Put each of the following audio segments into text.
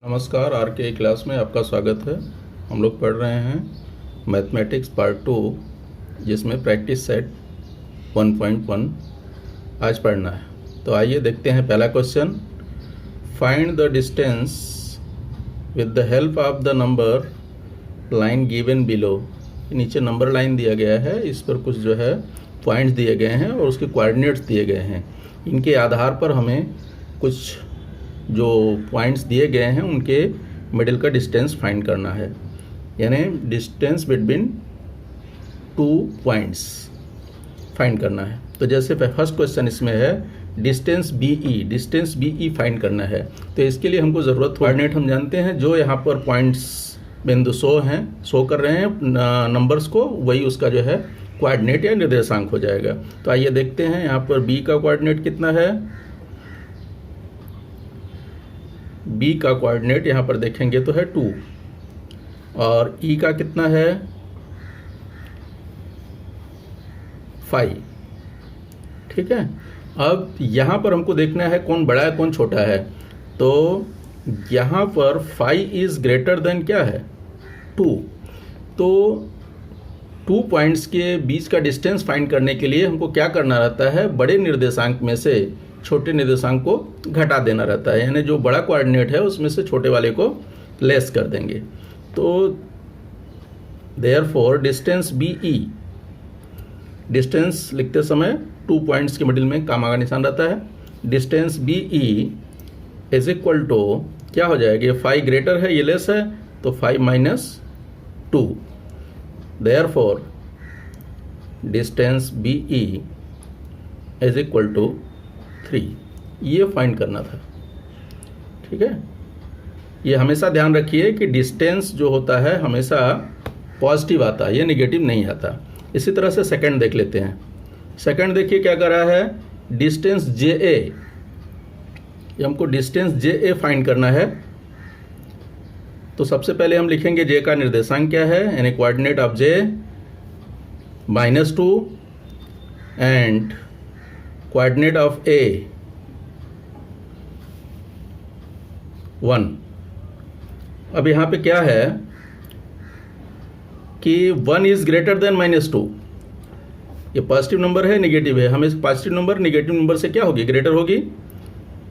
नमस्कार, आर के क्लास में आपका स्वागत है। हम लोग पढ़ रहे हैं मैथमेटिक्स पार्ट 2, जिसमें प्रैक्टिस सेट 1.1 आज पढ़ना है। तो आइए देखते हैं पहला question. Find the distance with the help of the number line given below. नीचे नंबर लाइन दिया गया है, इस पर कुछ जो है पॉइंट्स दिए गए हैं और उसके कोऑर्डिनेट्स दिए गए हैं। इनके आधार पर हमें कुछ जो पॉइंट्स दिए गए हैं उनके मिडिल का डिस्टेंस फाइंड करना है, यानी distance between two points find करना है। तो जैसे फर्स्ट क्वेश्चन इसमें है डिस्टेंस BE फाइंड करना है। तो इसके लिए हमको ज़रूरत कोऑर्डिनेट हम जानते हैं, जो यहाँ पर पॉइंट्स बिंदु शो कर रहे हैं नंबर्स को, वही उसका जो है कोऑर्डिनेट या निर्देशांक हो जाएगा। तो आइए देखते हैं यहाँ पर B का कोऑर्डिनेट कितना है। B का कोऑर्डिनेट यहाँ पर देखेंगे तो है 2 और E का कितना है 5। ठीक है, अब यहाँ पर हमको देखना है कौन बड़ा है कौन छोटा है। तो यहाँ पर 5 इज ग्रेटर देन क्या है 2। तो 2 पॉइंट्स के बीच का डिस्टेंस फाइंड करने के लिए हमको क्या करना रहता है, बड़े निर्देशांक में से छोटे निर्देशांक को घटा देना रहता है, यानी जो बड़ा कोऑर्डिनेट है उसमें से छोटे वाले को लेस कर देंगे। तो देयरफॉर डिस्टेंस BE, डिस्टेंस लिखते समय 2 पॉइंट्स के मिडिल में कामा का निशान रहता है। Distance BE is equal to क्या हो जाएगा, 5 ग्रेटर है ये लेस है, तो 5 minus 2। Therefore distance BE is equal to 3। ये फाइंड करना था। ठीक है, ये हमेशा ध्यान रखिए कि डिस्टेंस जो होता है हमेशा पॉजिटिव आता है, ये नेगेटिव नहीं आता। इसी तरह से सेकंड देख लेते हैं। सेकंड देखिए क्या कर रहा है, डिस्टेंस JA, ये हमको डिस्टेंस JA फाइंड करना है। तो सबसे पहले हम लिखेंगे J का निर्देशांक क्या है, यानी coordinate of J -2 and coordinate of A 1। अब यहाँ पे क्या है कि 1 इज ग्रेटर देन -2। ये पॉजिटिव नंबर है नेगेटिव है, हमें पॉजिटिव नंबर नेगेटिव नंबर से क्या होगी, ग्रेटर होगी।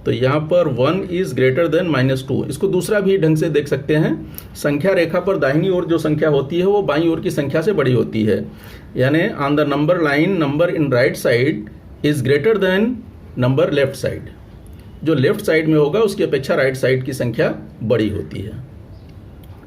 तो यहाँ पर 1 इज ग्रेटर देन -2। इसको दूसरा भी ढंग से देख सकते हैं, संख्या रेखा पर दाहिनी ओर जो संख्या होती है वो बाईं ओर की संख्या से बड़ी होती है, यानी on the number line number in right side is greater then number left side. जो लेफ्ट साइड में होगा उसकी अपेक्षा राइट साइड की संख्या बड़ी होती है।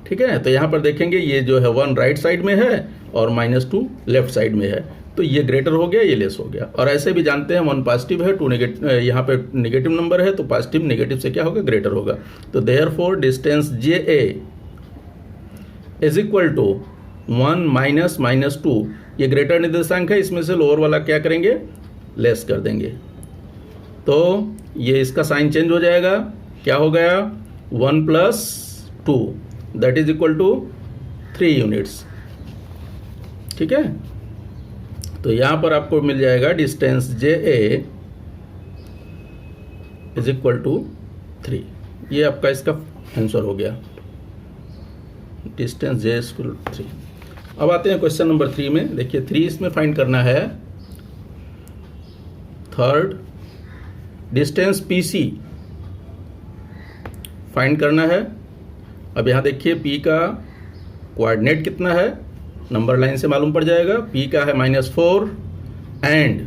ठीक है, तो यहाँ पर देखेंगे ये जो है 1 राइट साइड में है और -2 लेफ्ट साइड में है, तो ये ग्रेटर हो गया, ये लेस हो गया। और ऐसे भी जानते हैं 1 पॉजिटिव है, 2 नेगेटिव, यहाँ पे नेगेटिव नंबर है तो पॉजिटिव नेगेटिव से क्या होगा, ग्रेटर होगा। तो therefore distance JA is equal to 1 minus -2। ये ग्रेटर निर्देशांक है, इसमें से लोअर वाला क्या करेंगे, लेस कर देंगे। तो ये इसका साइन चेंज हो जाएगा, क्या हो गया 1 + 2 that is equal to 3 units. ठीक है, तो यहाँ पर आपको मिल जाएगा distance JA is equal to 3। ये आपका इसका आंसर हो गया, डिस्टेंस J इक्वल टू 3। अब आते हैं क्वेश्चन नंबर 3 में। देखिए 3 इसमें फाइंड करना है। थर्ड डिस्टेंस PC फाइंड करना है। अब यहाँ देखिए P का कोऑर्डिनेट कितना है, नंबर लाइन से मालूम पड़ जाएगा। P का है -4 एंड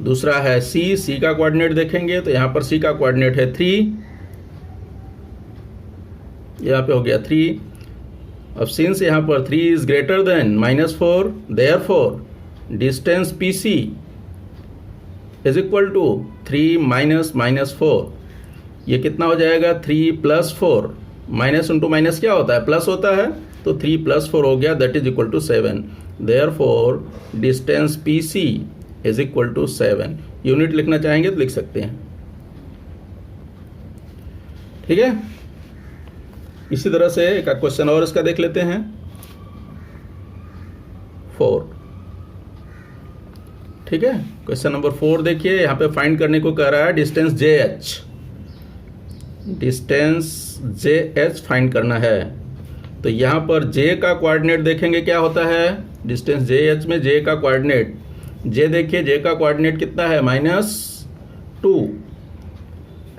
दूसरा है C का कोऑर्डिनेट देखेंगे तो यहाँ पर C का कोऑर्डिनेट है 3, यहाँ पे हो गया 3। अब सिंस यहाँ पर 3 is greater than -4, therefore distance PC is equal to 3 minus -4। ये कितना हो जाएगा, 3 + 4। माइनस इंटू माइनस क्या होता है, प्लस होता है, तो 3 + 4 हो गया, that is equal to 7। Therefore distance PC is equal to 7। Unit लिखना चाहेंगे तो लिख सकते हैं। ठीक है, इसी तरह से एक क्वेश्चन और इसका देख लेते हैं 4। ठीक है, क्वेश्चन नंबर 4 देखिए, यहाँ पे फाइंड करने को कह रहा है distance JH। Distance J H find करना है। तो यहाँ पर जे का कोऑर्डिनेट देखेंगे क्या होता है, डिस्टेंस जे एच में जे का कोऑर्डिनेट, जे देखिए जे का कोऑर्डिनेट कितना है -2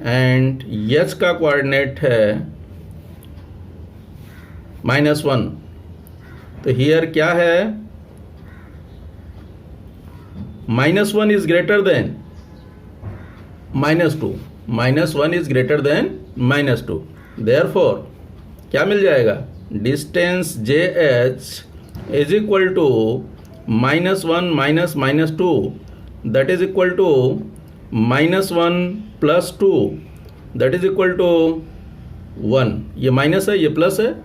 एंड एच का कोऑर्डिनेट है -1। तो हियर क्या है, -1 is greater than -2, -1 is greater than -2, therefore क्या मिल जाएगा, distance J H is equal to -1 minus -2 that is equal to -1 plus 2 that is equal to 1। ये माइनस है ये प्लस है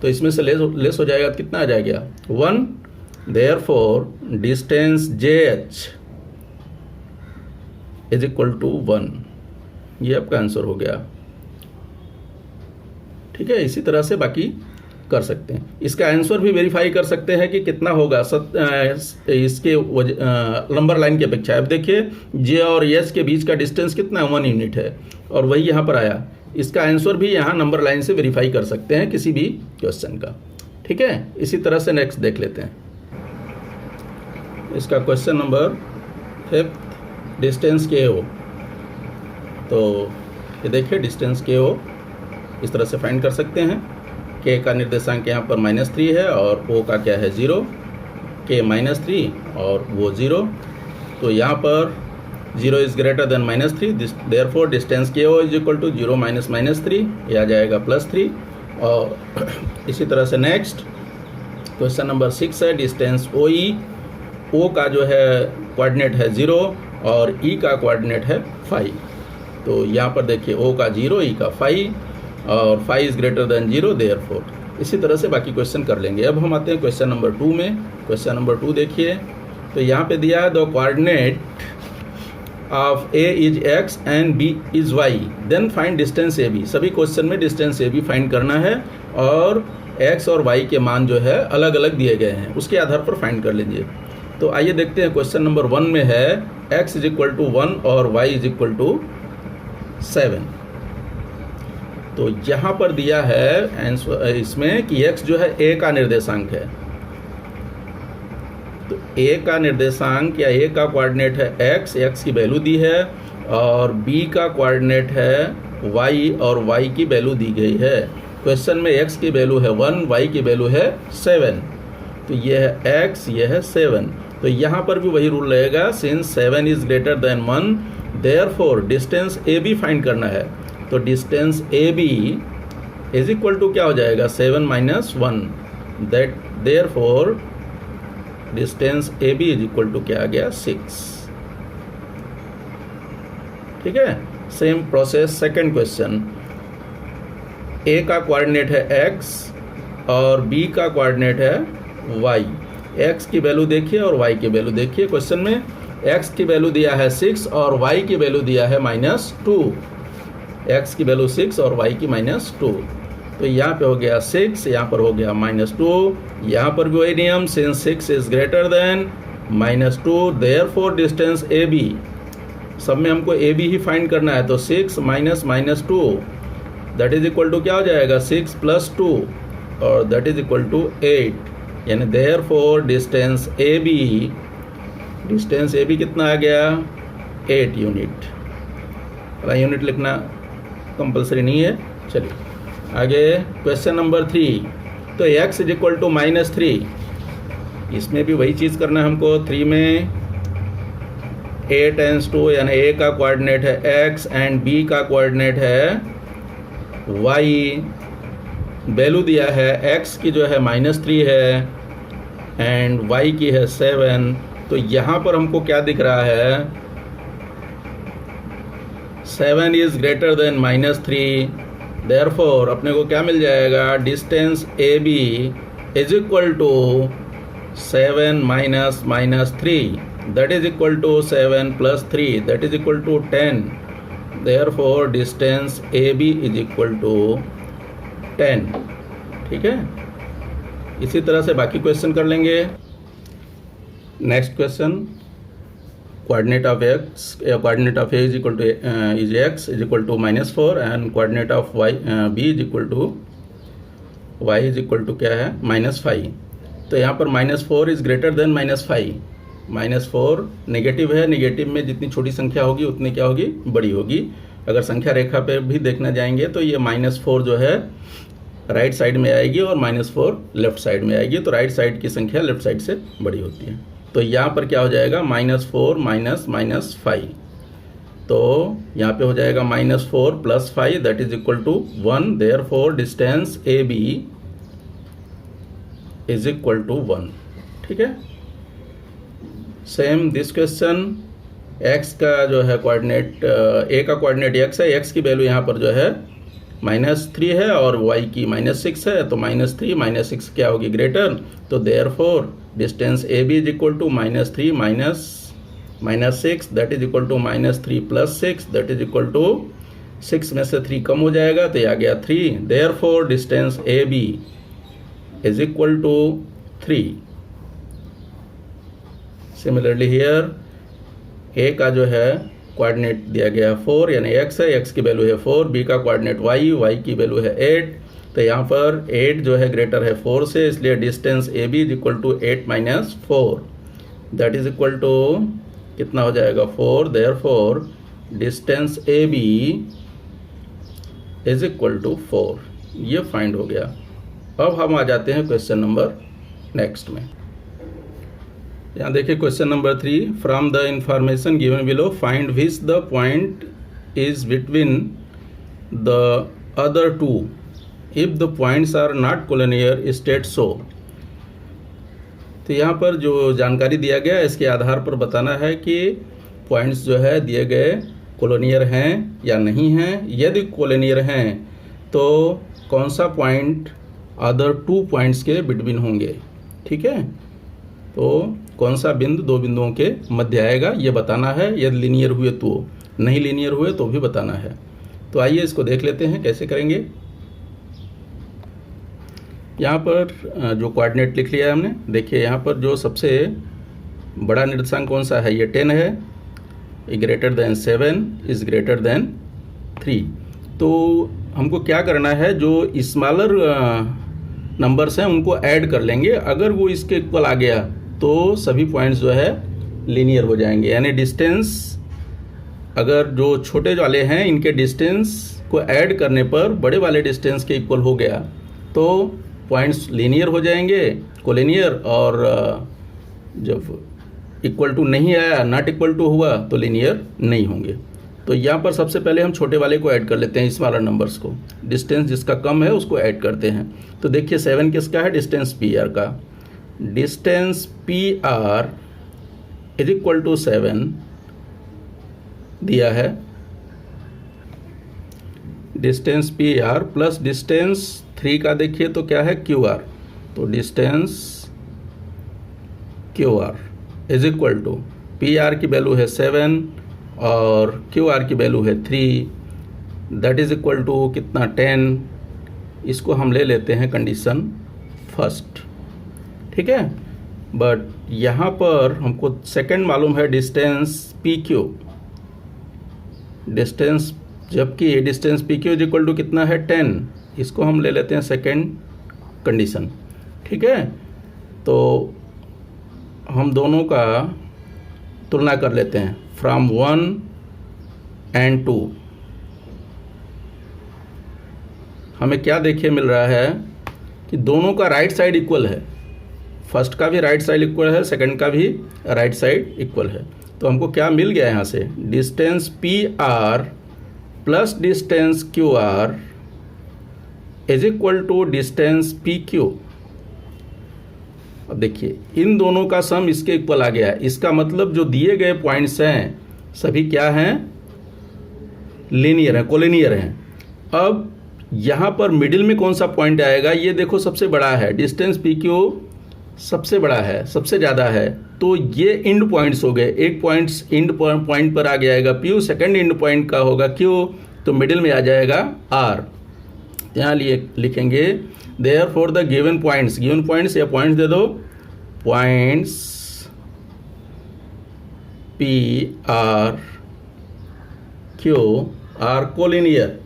तो इसमें से लेस हो जाएगा, कितना आ जाएगा 1। Therefore distance J H is equal to 1। ये आपका आंसर हो गया। ठीक है, इसी तरह से बाकी कर सकते हैं। इसका आंसर भी वेरीफाई कर सकते हैं कि कितना होगा इसके नंबर लाइन की अपेक्षा। अब देखिए जे और एच के बीच का डिस्टेंस कितना 1 यूनिट है और वही यहाँ पर आया। इसका आंसर भी यहाँ नंबर लाइन से वेरीफाई कर सकते हैं किसी भी क्वेश्चन का। ठीक है, इसी तरह से नेक्स्ट देख लेते हैं। इसका क्वेश्चन नंबर 5, डिस्टेंस के ओ। तो ये देखिए डिस्टेंस के ओ इस तरह से फाइंड कर सकते हैं। के का निर्देशांक यहाँ पर -3 है और ओ का क्या है 0, के -3 और वो 0। तो यहाँ पर 0 is greater than -3, therefore distance के O is equal to 0 minus -3, ये आ जाएगा +3। और इसी तरह से नेक्स्ट क्वेश्चन नंबर 6 है डिस्टेंस ओ ई। ओ का जो है कोऑर्डिनेट है 0 और ई का कोऑर्डिनेट है 5। तो यहाँ पर देखिए ओ का 0, ई का 5 और 5 इज ग्रेटर देन 0, देयरफॉर। इसी तरह से बाकी क्वेश्चन कर लेंगे। अब हम आते हैं क्वेश्चन नंबर 2 में। क्वेश्चन नंबर 2 देखिए, तो यहाँ पे दिया है the coordinate of A is x and b is y, then find distance A B. सभी क्वेश्चन में डिस्टेंस ए बी फाइंड करना है और x और y के मान जो है अलग अलग दिए गए हैं, उसके आधार पर फाइंड कर लीजिए। तो आइए देखते हैं। क्वेश्चन नंबर 1 में है x इज इक्वल टू 1 और y इज इक्वल टू 7। तो यहाँ पर दिया है आंसर इसमें कि x जो है a का निर्देशांक है। तो a का निर्देशांक या a का कोऑर्डिनेट है x की वैल्यू दी है, और b का कोऑर्डिनेट है y और y की वैल्यू दी गई है। क्वेश्चन में x की वैल्यू है 1, y की वैल्यू है 7। तो ये है x, ये है 7। तो यहाँ पर भी वही रूल रहेगा, since 7 is greater than 1, therefore distance A B find करना है। तो distance A B is equal to क्या हो जाएगा 7 minus 1, that therefore distance A B is equal to क्या आ गया 6। ठीक है, same process second question. A का कोऑर्डिनेट है x और b का कोऑर्डिनेट है y। x की वैल्यू देखिए और y की वैल्यू देखिए। क्वेश्चन में x की वैल्यू दिया है 6 और y की वैल्यू दिया है -2। x की वैल्यू 6 और y की -2। तो यहाँ पे हो गया 6, यहाँ पर हो गया -2। यहाँ पर भी वही नियम, since 6 is greater than -2, therefore distance A B. सब में हमको ए बी ही फाइंड करना है। तो 6 minus -2 that is equal to क्या हो जाएगा 6 + 2 और दैट इज इक्वल टू 8। यानी देयरफॉर डिस्टेंस ए बी कितना आ गया 8 यूनिट। यूनिट लिखना कंपलसरी नहीं है। चलिए आगे क्वेश्चन नंबर 3। तो x इज इक्वल टू -3, इसमें भी वही चीज़ करना है हमको। 3 में a टेंस टू, यानी a का कोऑर्डिनेट है x एंड b का कोऑर्डिनेट है y। वैल्यू दिया है x की जो है -3 है एंड y की है 7। तो यहाँ पर हमको क्या दिख रहा है 7 इज ग्रेटर देन -3, देयरफॉर अपने को क्या मिल जाएगा distance A B is equal to 7 minus -3 that is equal to 7 + 3 that is equal to 10। Therefore distance A B is equal to 10। ठीक है, इसी तरह से बाकी क्वेश्चन कर लेंगे। Next question, coordinate of x, coordinate of a is equal to is x is equal to -4 and coordinate of y b is equal to y is equal to क्या है -5। तो यहाँ पर -4 इज ग्रेटर देन -5। -4 नेगेटिव है, negative में जितनी छोटी संख्या होगी उतनी क्या होगी, बड़ी होगी। अगर संख्या रेखा पे भी देखने जाएंगे तो ये -4 जो है राइट साइड में आएगी और -4 लेफ्ट साइड में आएगी, तो राइट साइड की संख्या लेफ्ट साइड से बड़ी होती है। तो यहाँ पर क्या हो जाएगा -4 -5, तो यहाँ पे हो जाएगा -4 + 5 that is equal to 1। Therefore distance A B is equal to 1। ठीक है, सेम दिस क्वेश्चन, x का जो है कोऑर्डिनेट, a का कोऑर्डिनेट x है, x की वैल्यू यहाँ पर जो है -3 है और y की -6 है, तो -3 -6 क्या होगी, ग्रेटर। तो therefore distance A B is equal to -3 -6 that is equal to -3 + 6 that is equal to 6 में से 3 कम हो जाएगा तो ये आ गया 3। Therefore distance A B is equal to 3। Similarly here A का जो है कोऑर्डिनेट दिया गया 4 यानी x है, x की वैल्यू है 4, b का कोऑर्डिनेट y की वैल्यू है 8, तो यहाँ पर 8 जो है ग्रेटर है 4 से, इसलिए distance A B is equal to 8 - 4 that is equal to कितना हो जाएगा 4। Therefore distance A B is equal to 4। ये फाइंड हो गया। अब हम आ जाते हैं क्वेश्चन नंबर नेक्स्ट में। यहाँ देखिए question number 3, from the information given below find which the point is between the other two if the points are not collinear state so. तो यहाँ पर जो जानकारी दिया गया है इसके आधार पर बताना है कि पॉइंट्स जो है दिए गए कोलिनियर हैं या नहीं हैं। यदि कोलिनियर हैं तो कौन सा पॉइंट अदर 2 पॉइंट्स के बिटवीन होंगे। ठीक है, तो कौन सा बिंदु 2 बिंदुओं के मध्य आएगा ये बताना है। यदि लीनियर हुए तो, नहीं लीनियर हुए तो भी बताना है। तो आइए इसको देख लेते हैं कैसे करेंगे। यहाँ पर जो कोऑर्डिनेट लिख लिया है हमने, देखिए यहाँ पर जो सबसे बड़ा निर्देशांक कौन सा है, ये 10 है, greater than 7 is greater than 3। तो हमको क्या करना है, जो स्मॉलर नंबर्स हैं उनको ऐड कर लेंगे। अगर वो इसके इक्वल आ गया तो सभी पॉइंट्स जो है लीनियर हो जाएंगे, यानी डिस्टेंस अगर जो छोटे वाले हैं इनके डिस्टेंस को ऐड करने पर बड़े वाले डिस्टेंस के इक्वल हो गया तो पॉइंट्स लीनियर हो जाएंगे, कोलिनियर। और जब इक्वल टू नहीं आया, नॉट इक्वल टू हुआ तो लीनियर नहीं होंगे। तो यहाँ पर सबसे पहले हम छोटे वाले को ऐड कर लेते हैं, स्मॉलर नंबर्स को, डिस्टेंस जिसका कम है उसको ऐड करते हैं। तो देखिए 7 किसका है, डिस्टेंस पी आर का। Distance P R is equal to 7 दिया है, distance P R plus distance 3 का देखिए तो क्या है, क्यू आर। तो distance Q R is equal to P R की वैल्यू है 7 और क्यू आर की वैल्यू है 3 दैट इज इक्वल टू कितना, 10। इसको हम ले लेते हैं कंडीशन फर्स्ट। ठीक है, बट यहाँ पर हमको सेकंड मालूम है, डिस्टेंस पी क्यू, डिस्टेंस, जबकि distance P Q is equal to कितना है, 10। इसको हम ले लेते हैं सेकंड कंडीशन। ठीक है, तो हम दोनों का तुलना कर लेते हैं फ्रॉम 1 and 2। हमें क्या देखिए मिल रहा है कि दोनों का राइट साइड इक्वल है, फर्स्ट का भी राइट साइड इक्वल है, सेकंड का भी राइट साइड इक्वल है। तो हमको क्या मिल गया यहाँ से, distance P R plus distance Q R is equal to distance P Q. अब देखिए इन दोनों का सम इसके इक्वल आ गया, इसका मतलब जो दिए गए पॉइंट्स हैं सभी क्या हैं, लीनियर हैं, कोलिनियर हैं। अब यहाँ पर मिडिल में कौन सा पॉइंट आएगा, ये देखो सबसे बड़ा है, डिस्टेंस पी क्यू सबसे बड़ा है, सबसे ज़्यादा है, तो ये इंड पॉइंट्स हो गए। एक पॉइंट्स इंड पॉइंट पर आ जाएगा पी, सेकंड इंड पॉइंट का होगा क्यू, तो मिडिल में आ जाएगा आर। यहाँ लिए लिखेंगे देयरफॉर द गिवन पॉइंट्स या पॉइंट्स दे दो, points P R Q are collinear,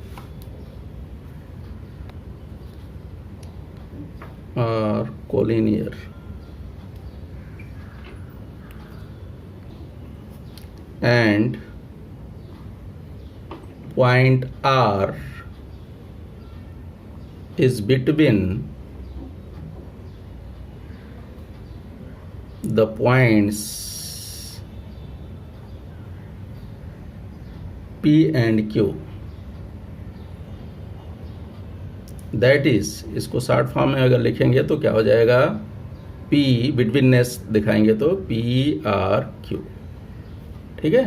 and point R is between the points P and Q. That is, इसको शॉर्ट फॉर्म में अगर लिखेंगे तो क्या हो जाएगा, P बिटवीननेस दिखाएंगे तो PRQ। ठीक है,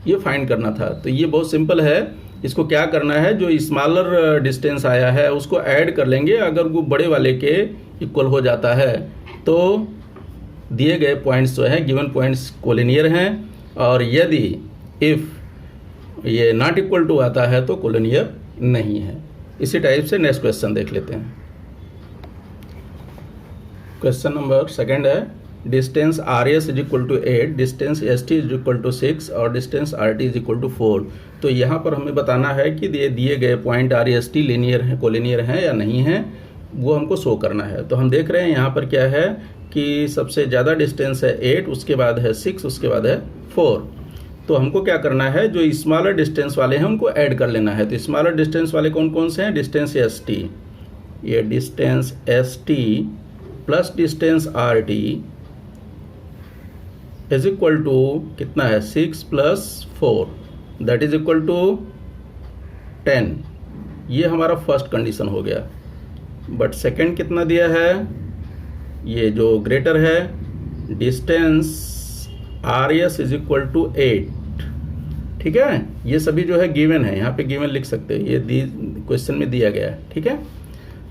ये फाइंड करना था। तो ये बहुत सिंपल है। इसको क्या करना है, जो स्मॉलर डिस्टेंस आया है उसको ऐड कर लेंगे। अगर वो बड़े वाले के इक्वल हो जाता है तो दिए गए पॉइंट्स जो हैं, गिवन पॉइंट्स कोलिनियर हैं, और यदि इफ़ ये नॉट इक्वल टू आता है तो कोलिनियर नहीं है। इसी टाइप से नेक्स्ट क्वेश्चन देख लेते हैं। क्वेश्चन नंबर सेकंड है, distance RS is equal to 8, distance ST is equal to 6 और distance RT is equal to 4। तो यहाँ पर हमें बताना है कि दिए गए पॉइंट RST लीनियर हैं, कोलिनियर हैं या नहीं हैं, वो हमको शो करना है। तो हम देख रहे हैं यहाँ पर क्या है कि सबसे ज़्यादा डिस्टेंस है 8, उसके बाद है 6, उसके बाद है 4। तो हमको क्या करना है, जो स्मॉलर डिस्टेंस वाले हैं उनको ऐड कर लेना है। तो स्मॉलर डिस्टेंस वाले कौन कौन से हैं, डिस्टेंस ST, ये distance ST plus distance RT is equal to कितना है, 6 plus 4 that is equal to 10। ये हमारा फर्स्ट कंडीशन हो गया। बट सेकंड कितना दिया है, ये जो ग्रेटर है, distance RS is equal to 8। ठीक है, ये सभी जो है गिवन है, यहाँ पे गिवन लिख सकते हैं, ये क्वेश्चन में दिया गया है। ठीक है,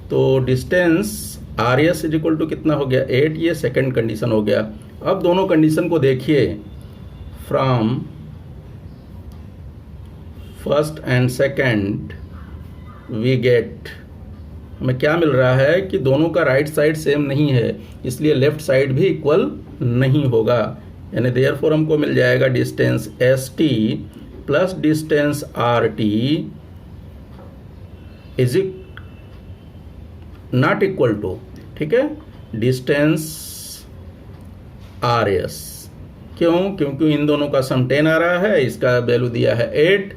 तो distance RS is equal to कितना हो गया, 8, ये सेकंड कंडीशन हो गया। अब दोनों कंडीशन को देखिए, from first and second we get, हमें क्या मिल रहा है कि दोनों का राइट साइड सेम नहीं है, इसलिए लेफ्ट साइड भी इक्वल नहीं होगा। यानी देयरफॉर हमको मिल जाएगा distance ST plus distance RT is not equal to, ठीक है, डिस्टेंस RS। क्यों, क्योंकि इन दोनों का सम 10 आ रहा है, इसका वैल्यू दिया है 8,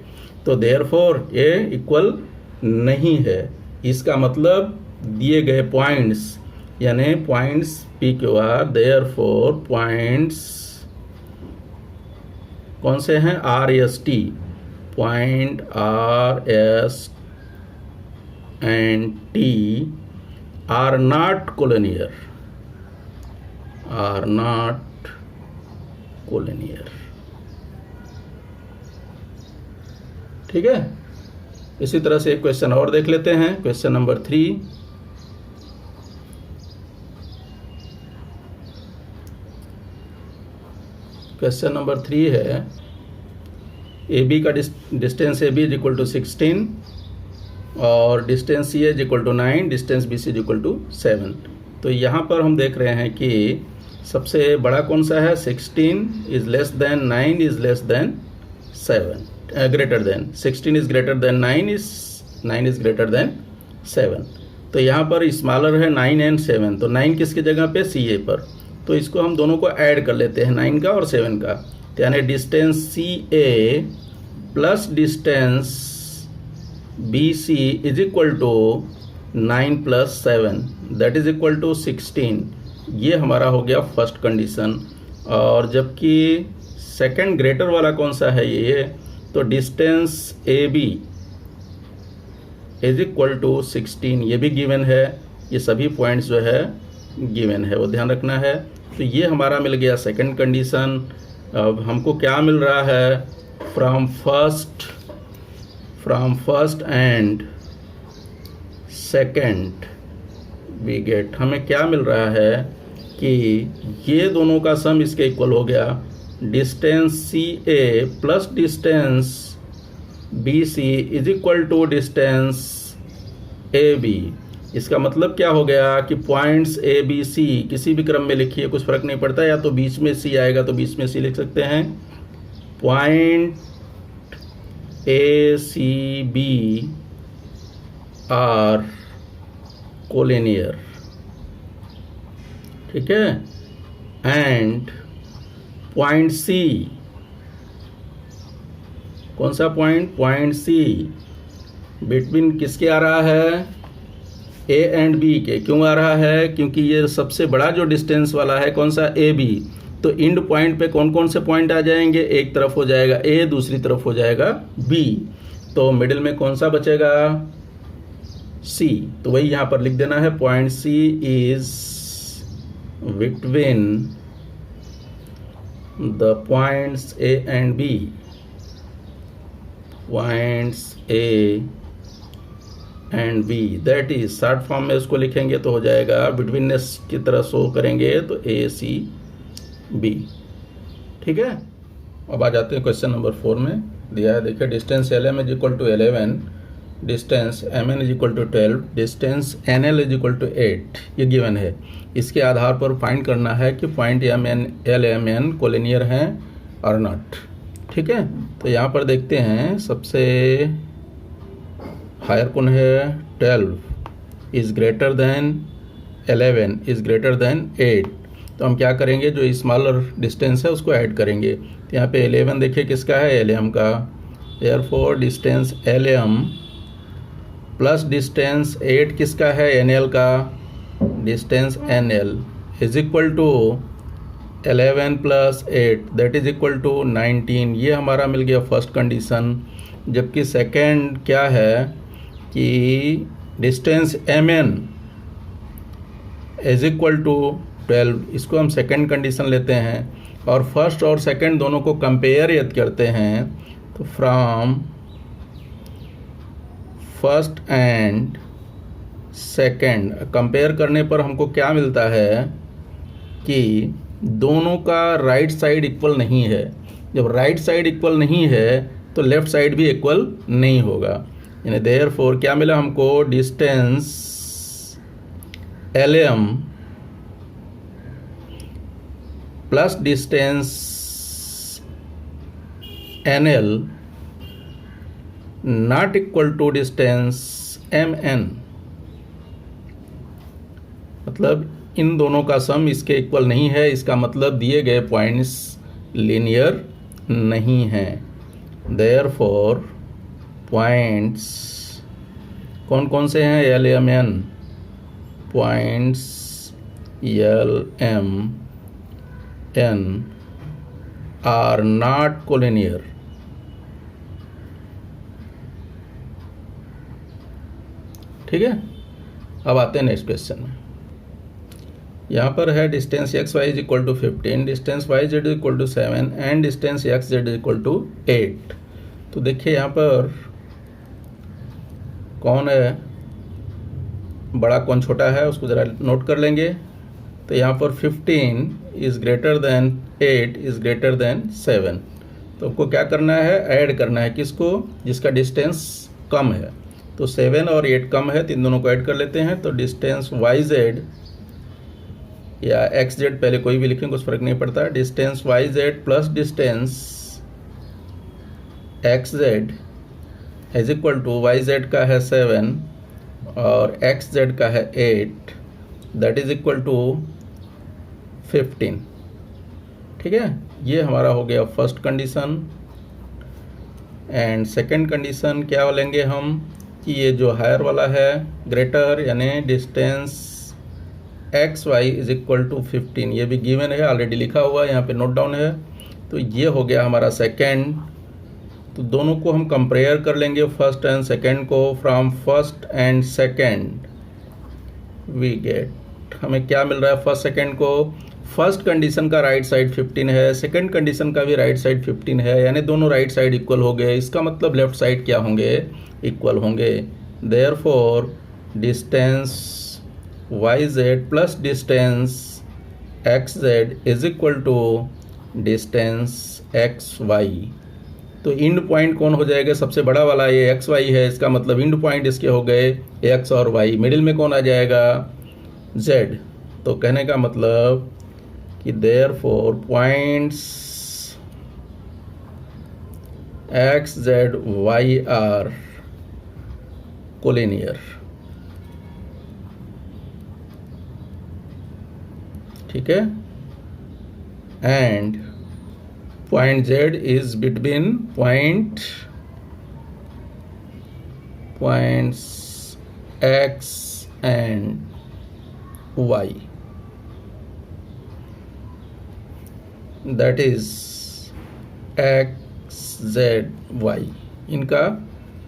तो देयरफॉर ये इक्वल नहीं है। इसका मतलब दिए गए पॉइंट्स, यानी पॉइंट्स PQR, देयरफॉर पॉइंट्स कौन से हैं, RST, point RS and T are not collinear, are not collinear. ठीक है, इसी तरह से एक क्वेश्चन और देख लेते हैं, क्वेश्चन नंबर 3। क्वेश्चन नंबर 3 है, AB का distance AB is equal to 16 और distance CA is equal to 9, distance BC is equal to 7। तो यहाँ पर हम देख रहे हैं कि सबसे बड़ा कौन सा है, 16 is less than 9 is less than 7, greater than 16 is greater then 9 is greater then 7। तो यहाँ पर स्मॉलर है 9 एंड 7, तो 9 किसकी जगह पे, CA पर। तो इसको हम दोनों को ऐड कर लेते हैं, 9 का और 7 का। तो यानी distance CA plus distance BC is equal to 9 plus 7 that is equal to 16। ये हमारा हो गया फर्स्ट कंडीशन। और जबकि सेकंड ग्रेटर वाला कौन सा है ये, तो distance AB is equal to 16, ये भी गिवन है। ये सभी पॉइंट्स जो है गिवन है, वो ध्यान रखना है। तो ये हमारा मिल गया सेकंड कंडीशन। अब हमको क्या मिल रहा है, from first and second we get, हमें क्या मिल रहा है कि ये दोनों का सम इसके इक्वल हो गया, distance CA plus distance BC is equal to distance AB। इसका मतलब क्या हो गया कि पॉइंट्स ABC किसी भी क्रम में लिखिए, कुछ फर्क नहीं पड़ता, या तो बीच में C आएगा तो बीच में C लिख सकते हैं, point A C B are collinear, ठीक है, एंड पॉइंट सी, कौन सा पॉइंट, पॉइंट सी बिटवीन किसके आ रहा है, ए एंड बी के। क्यों आ रहा है, क्योंकि ये सबसे बड़ा जो डिस्टेंस वाला है कौन सा, ए बी। तो इंड पॉइंट पे कौन कौन से पॉइंट आ जाएंगे, एक तरफ हो जाएगा ए, दूसरी तरफ हो जाएगा बी, तो मिडिल में कौन सा बचेगा, सी। तो वही यहाँ पर लिख देना है, point C is between the points A and B, points A and B, that is short form में उसको लिखेंगे तो हो जाएगा, बिटवीननेस की तरह शो करेंगे तो ए सी बी, ठीक है। अब आ जाते हैं क्वेश्चन नंबर 4 में दिया है, देखिए distance L M is equal to 11, distance M N is equal to 12, distance N L is equal to 8, ये गिवन है। इसके आधार पर फाइंड करना है कि point M N L M N collinear हैं और नॉट, ठीक है। तो यहाँ पर देखते हैं सबसे हायर कौन है, 12 is greater then 11 is greater then 8, तो हम क्या करेंगे, जो स्मॉलर डिस्टेंस है उसको ऐड करेंगे। तो यहाँ पे 11 देखिए किसका है, एल एम का, therefore distance L M plus distance 8 किसका है, एन एल का, distance N L is equal to 11 plus 8 that is equal to 19। ये हमारा मिल गया फर्स्ट कंडीशन। जबकि सेकेंड क्या है कि distance M N is equal to 12, इसको हम सेकेंड कंडीशन लेते हैं और फर्स्ट और सेकेंड दोनों को कंपेयर यदि करते हैं तो from first and second compare करने पर हमको क्या मिलता है कि दोनों का राइट साइड इक्वल नहीं है। जब राइट साइड इक्वल नहीं है तो लेफ्ट साइड भी इक्वल नहीं होगा, यानी देयरफॉर क्या मिला हमको, distance L M plus distance N L not equal to distance M N, मतलब इन दोनों का सम इसके इक्वल नहीं है। इसका मतलब दिए गए पॉइंट्स लीनियर नहीं हैं। देयरफॉर पॉइंट्स कौन कौन से हैं, L M N, points L M N are not collinear. ठीक है, अब आते हैं नेक्स्ट क्वेश्चन में। यहाँ पर है distance X Y is equal to 15, distance Y Z is equal to 7 and distance X Z is equal to 8। तो देखिए यहाँ पर कौन है बड़ा कौन छोटा है उसको ज़रा नोट कर लेंगे। तो यहाँ पर 15 is greater than 8 is greater than 7। तो आपको क्या करना है, ऐड करना है किसको, जिसका डिस्टेंस कम है। तो 7 और 8 कम है तो इन दोनों को ऐड कर लेते हैं। तो डिस्टेंस वाई जेड या एक्स जेड, पहले कोई भी लिखें कुछ फर्क नहीं पड़ता, distance Y Z plus distance X Z is equal to Y Z का है 7 और एक्स जेड का है 8 दैट इज इक्वल टू 15। ठीक है, ये हमारा हो गया first condition. And second condition क्या लेंगे हम कि ये जो हायर वाला है ग्रेटर, यानी distance X Y is equal to 15, ये भी गिवन है, ऑलरेडी लिखा हुआ है यहाँ पे नोट डाउन है। तो ये हो गया हमारा सेकंड। तो दोनों को हम कंपेयर कर लेंगे फर्स्ट एंड सेकंड को। From first and second we get, हमें क्या मिल रहा है फर्स्ट सेकंड को, फर्स्ट कंडीशन का राइट साइड 15 है, सेकंड कंडीशन का भी राइट साइड 15 है, यानी दोनों राइट साइड इक्वल हो गए। इसका मतलब लेफ्ट साइड क्या होंगे, इक्वल होंगे। Therefore distance Y Z plus distance X Z is equal to distance X Y. तो इंड पॉइंट कौन हो जाएगा, सबसे बड़ा वाला ये एक्स वाई है, इसका मतलब इंड पॉइंट इसके हो गए एक्स और वाई। मिडिल में कौन आ जाएगा, जेड। तो कहने का मतलब कि therefore points X Z Y are collinear, ठीक है, and point Z is between points x and y, that is x z y, इनका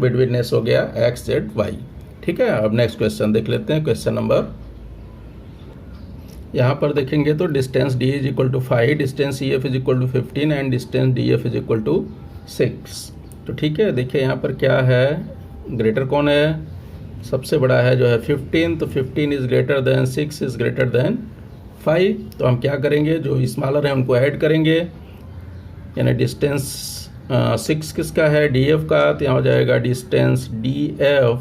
बिटवीननेस हो गया x z y। ठीक है, अब नेक्स्ट क्वेश्चन देख लेते हैं। क्वेश्चन नंबर, यहाँ पर देखेंगे तो distance d is equal to 5, distance E F is equal to 15 and distance D F is equal to 6। तो ठीक है, देखिए यहाँ पर क्या है, ग्रेटर कौन है, सबसे बड़ा है जो है 15, तो 15 is greater then 6 is greater then 5। तो हम क्या करेंगे, जो स्मॉलर है उनको ऐड करेंगे, यानी डिस्टेंस 6 किसका है, डी एफ का, तो यहाँ हो जाएगा distance D F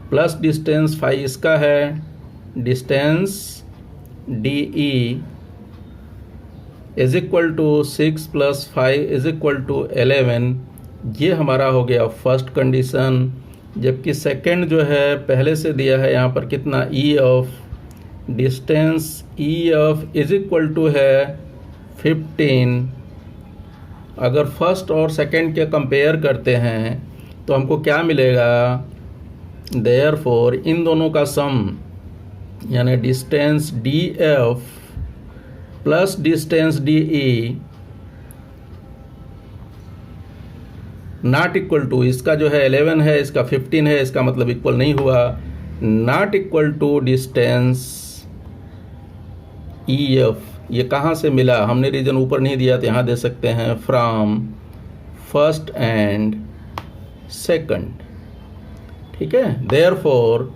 plus distance 5 इसका है, distance D E is equal to 6 plus 5 is equal to 11। ये हमारा हो गया फर्स्ट कंडीशन। जबकि सेकंड जो है पहले से दिया है यहाँ पर कितना, E F, distance E F is equal to है 15। अगर फर्स्ट और सेकंड के कंपेयर करते हैं तो हमको क्या मिलेगा, देयरफॉर इन दोनों का सम, यानी distance D F plus distance D E not equal to, इसका जो है 11 है, इसका 15 है, इसका मतलब इक्वल नहीं हुआ, not equal to distance E F. ये कहाँ से मिला, हमने रीजन ऊपर नहीं दिया तो यहाँ दे सकते हैं, फ्रॉम फर्स्ट एंड सेकंड। ठीक है, देयरफॉर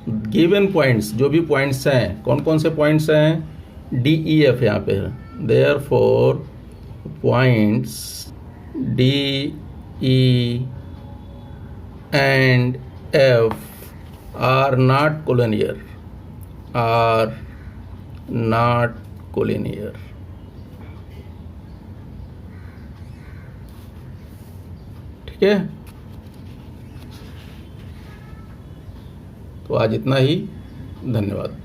गिवन पॉइंट्स, जो भी पॉइंट्स हैं, कौन कौन से पॉइंट्स हैं, डी ई एफ यहाँ पे है, therefore points D E and F are not collinear, are not collinear। ठीक है, तो आज इतना ही, धन्यवाद।